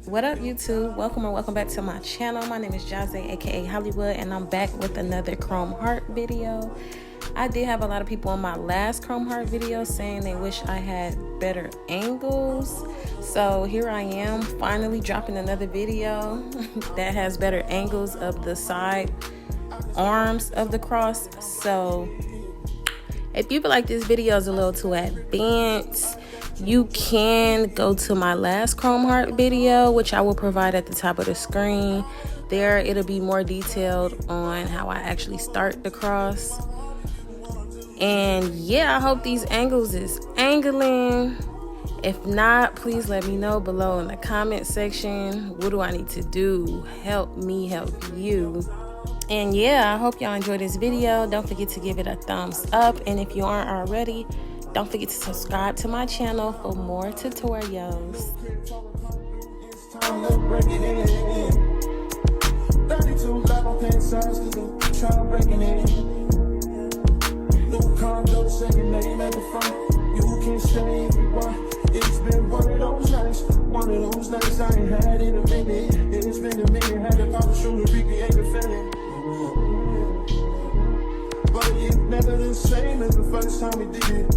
What up, YouTube? Welcome or welcome back to my channel. My name is Jah-zay, aka Hollywood, and I'm back with another Chrome Heart video. I did have a lot of people on my last Chrome Heart video saying they wish I had better angles. So here I am, finally dropping another video that has better angles of the side arms of the cross. So if you feel like this video is a little too advanced, you can go to my last Chrome Heart video, which I will provide at the top of the screen. There it'll be more detailed on how I actually start the cross. And yeah, I hope these angles is angling. If not, please let me know below in the comment section. What do I need to do? Help me help you. And yeah, I hope y'all enjoyed this video. Don't forget to give it a thumbs up, and if you aren't already, don't forget to subscribe to my channel for more tutorials. It's been one of those nights I ain't had in a minute. It's been a minute, had to pop a shoulder, recreate the feeling. But it's never the same as the first time we did it.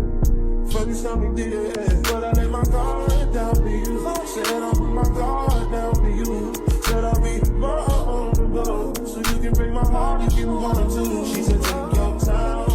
But I let my guard down for you. Said I'll put my guard down for you. Said I'll be vulnerable, so you can break my heart if you want to. She said take your time.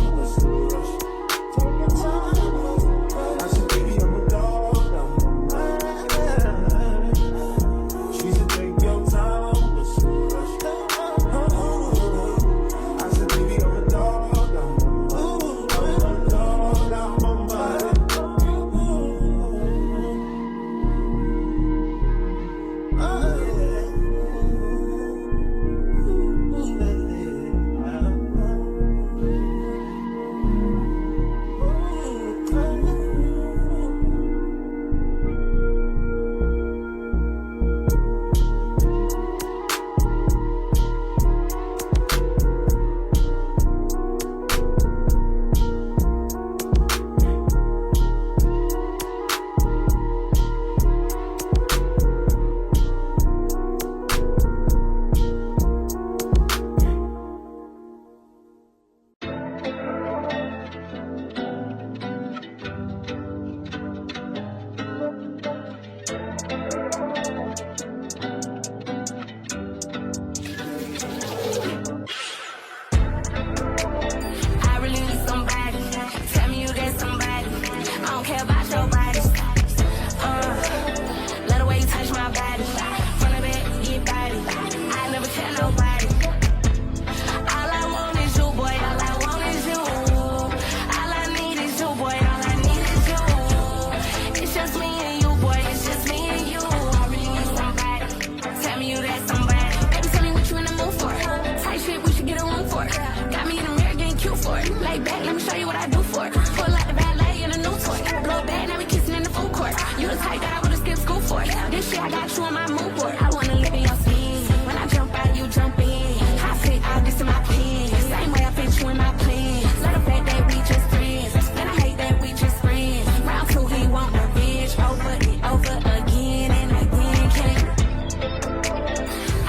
I got you on my mood board. I wanna live in your skin. When I jump out, you jump in. I fit all this in my pen. Same way I fit you in my plans. Let the fact that we just friends. And I hate that we just friends. Round two, he want revenge over and over again and again.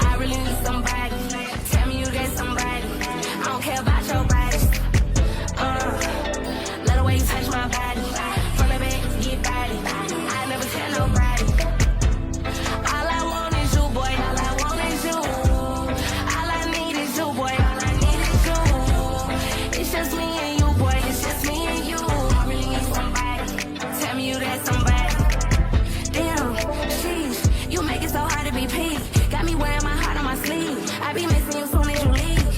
I really need somebody. Tell me you get somebody. I don't care about your body. Let the way you touch my body. From the back, get body. I never tell nobody. I be missing you soon as you leave.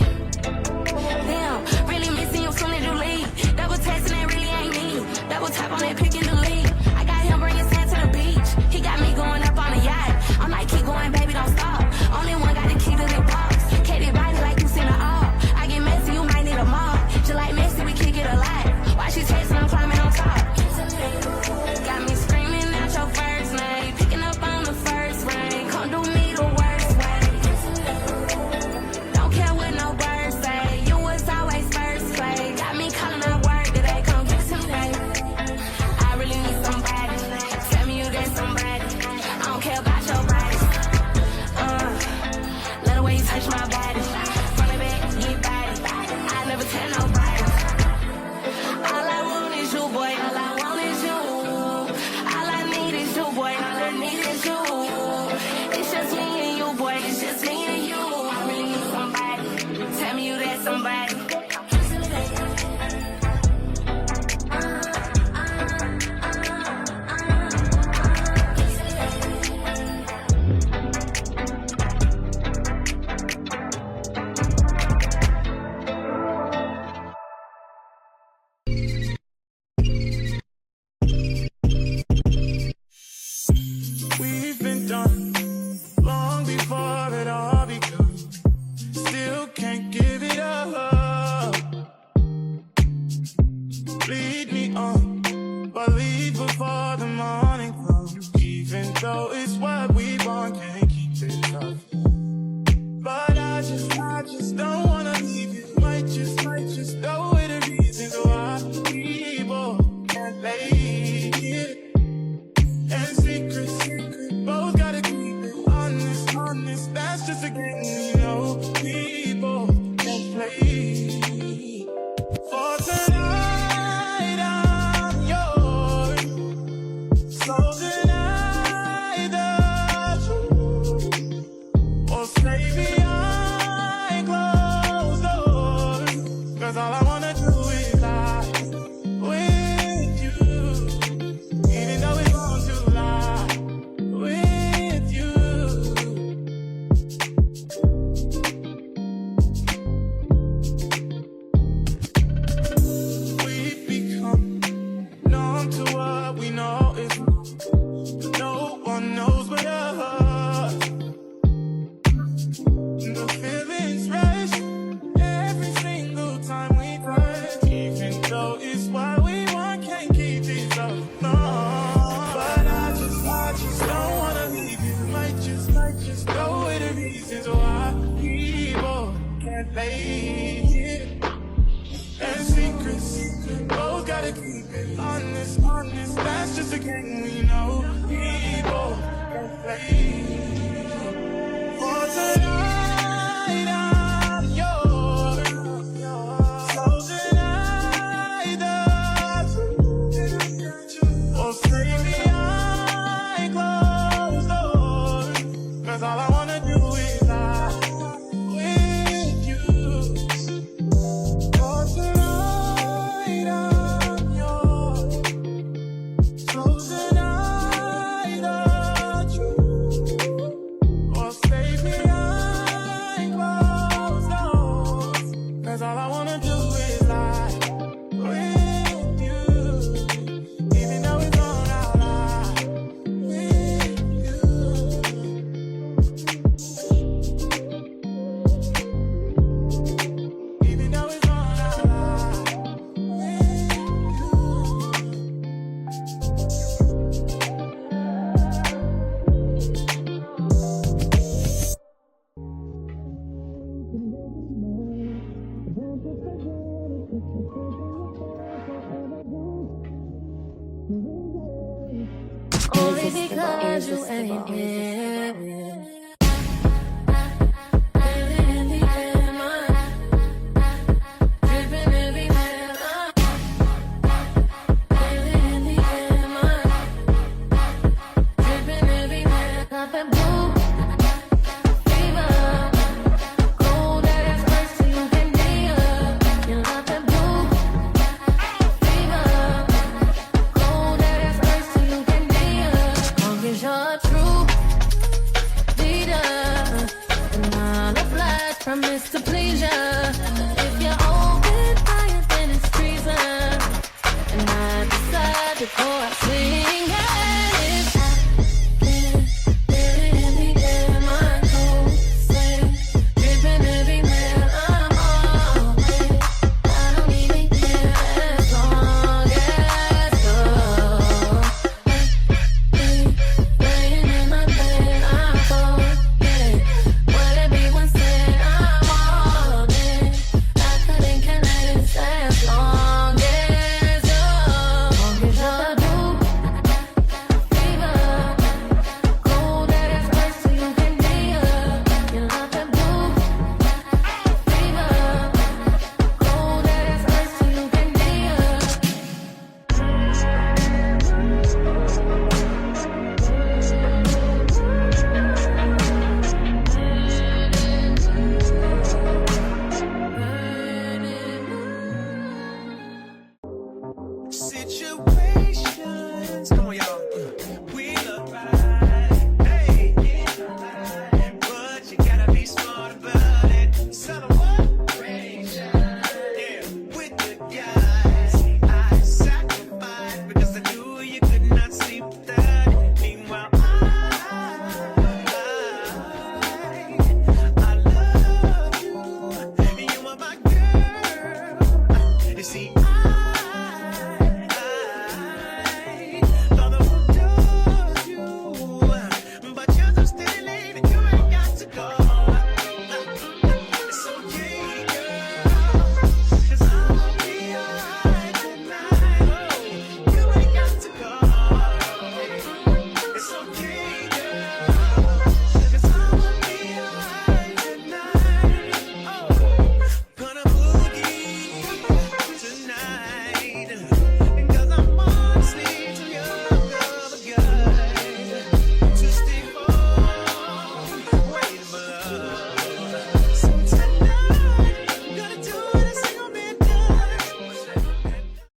Damn, really missing you soon as you leave. Double texting that really ain't me. Double tap on that pick and delete. I got him bringing sand to the beach. He got me going up on a yacht. I'm like, keep going, baby, don't stop. Only one got the key to the box. Katie body like you seen her all. I get messy, you might need a mop. Just like Messi, we kick it a lot. Why she texting, I'm climbing on top. Got me screaming out your first name. Picking up on the first ring. Come do me the worst way. on Braid. We've been done long before it all begun. Still can't give it up. Lead me on, but leave before the morning comes. Even though it's what we want, can't keep it up. But I just don't wanna leave you. Might just know it a reason why we both can't lay here. And secret, both gotta keep it honest, that's just a game we know. We both can play. For tonight, I'm yours. So tonight, the truth. Or stay behind closed doors. 'Cause all I wanna do is lie with you. Even though it's wrong to lie with you. We've become numb to what we know is wrong. No one knows but us. The feelings rush every single time we touch. Even though it's what we want, can't keep these up. No. But I just don't wanna leave you. Might just know it the reasons why we both can't lay here. And secret, both gotta keep it honest, that's just a game we know. We both can play. For tonight, I'm yours. So tonight, the truth. Or stay behind closed doors. 'Cause all I wanna do is lie with you. For tonight, I'm yours. So tonight, the truth. Or stay behind closed doors. 'Cause all I wanna do is lie with you. Even though it's wrong, I'll lie with you. Even though it's wrong, I'll lie with you. Only because you ain't here.